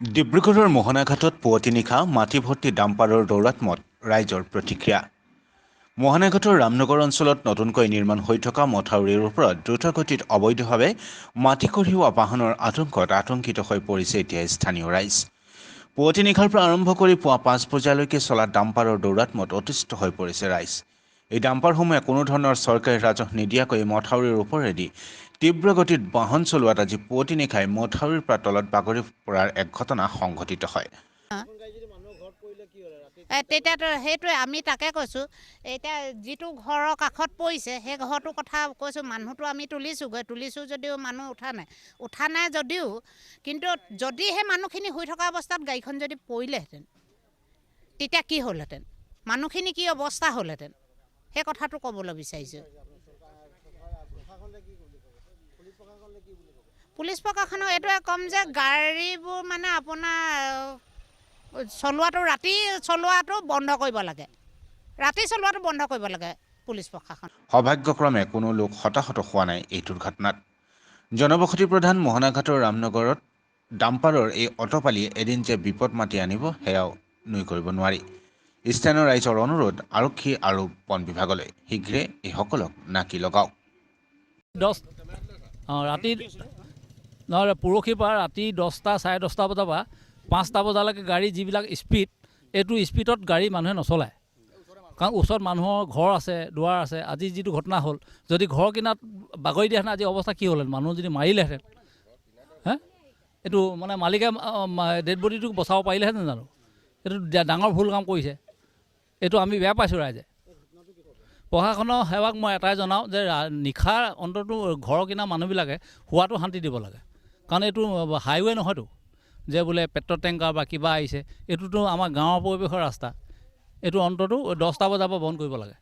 ডিব্ৰুগড়ৰ মোহনাঘাটত পুৱতি নিশা মাটি ভৰ্তি ডাম্পাৰৰ দৌৰাত্মত ৰাইজৰ প্ৰতিক্ৰিয়া। মোহনাঘাটৰ ৰামনগৰ অঞ্চলত নতুনকৈ নিৰ্মাণ হৈ থকা মথাউৰিৰ ওপৰত দ্ৰুতগতিত অবৈধভাৱে মাটি কঢ়িওৱা বাহনৰ আতংকিত হৈ পৰিছে এতিয়া স্থানীয় ৰাইজ। পুৱতি নিশাৰ পৰা আৰম্ভ কৰি পুৱা 5 বজালৈকে চলা ডাম্পাৰৰ দৌৰাত্মত অতিষ্ঠ হৈ পৰিছে ৰাইজ। এই ডাম্পাৰসমূহে কোনো ধৰণৰ চৰকাৰী ৰাজহ নিদিয়াকৈ মথাউৰিৰ ওপৰেদি তীব্ৰ গতিত বাহন চলোৱাত আজি পুৱতি নিশাই মথাউৰিৰ পৰা তলত বাগৰি পৰাৰ এক ঘটনা সংঘটিত হয়। তেতিয়াতো সেইটোৱে আমি তাকে কৈছোঁ। এতিয়া যিটো ঘৰৰ কাষত পৰিছে সেই ঘৰটোৰ কথা কৈছোঁ। মানুহটো আমি তুলিছোঁ যদিও মানুহ উঠা নাই যদিও, কিন্তু যদি সেই মানুহখিনি শুই থকা অৱস্থাত গাড়ীখন যদি পৰিলেহেঁতেন তেতিয়া কি হ'লহেঁতেন, মানুহখিনি কি অৱস্থা হ'লহেঁতেন, সেই কথাটো ক'বলৈ বিচাৰিছোঁ। পুলিচ প্ৰশাসনক এইটোৱে ক'ম যে গাড়ীবোৰ মানে আপোনাৰ ৰাতি চলোৱাটো বন্ধ কৰিব লাগে। পুলিচ প্ৰশাসন। সৌভাগ্যক্ৰমে কোনো লোক হতাহত হোৱা নাই এই দুৰ্ঘটনাত। জনবসতি প্ৰধান মোহনাঘাটৰ ৰামনগৰত ডাম্পাৰৰ এই অটপালিয়ে এদিন যে বিপদ মাতি আনিব সেয়াও নুই কৰিব নোৱাৰি। স্থানীয় ৰাইজৰ অনুৰোধ আৰক্ষী আৰু বন বিভাগলৈ শীঘ্ৰে এইসকলক নাকি লগাওক। ৰাতি নহ'লে পৰহিৰ পৰা ৰাতি 10টা চাৰে 10টা বজাৰ পৰা 5টা বজালৈকে গাড়ী যিবিলাক এইটো স্পীডত গাড়ী মানুহে নচলায়। কাৰণ ওচৰত মানুহৰ ঘৰ আছে, দুৱাৰ আছে। আজি যিটো ঘটনা হ'ল, যদি ঘৰ কিনাত বাগৰি দিয়াহেঁতেন আজি অৱস্থা কি হ'লহেঁতেন, মানুহ যদি মাৰিলেহেঁতেন, এইটো মানে মালিকে ডেড বডিটোক বচাব পাৰিলেহেঁতেন জানো? এইটো ডাঙৰ ভুল কাম কৰিছে। এইটো আমি বেয়া পাইছোঁ ৰাইজে। প্ৰশাসনৰ সেৱাক মই এটাই জনাওঁ যে নিশা অন্ততঃ ঘৰ কিনা মানুহবিলাকে শোৱাটো শান্তি দিব লাগে। কাৰণ এইটো হাইৱে নহয়তো যে বোলে পেট্ৰল টেংকাৰ বা কিবা আহিছে। এইটোতো আমাৰ গাঁৱৰ পৰিৱেশৰ ৰাস্তা। এইটো অন্ততঃ 10টা বজাৰ পৰা বন্ধ কৰিব লাগে।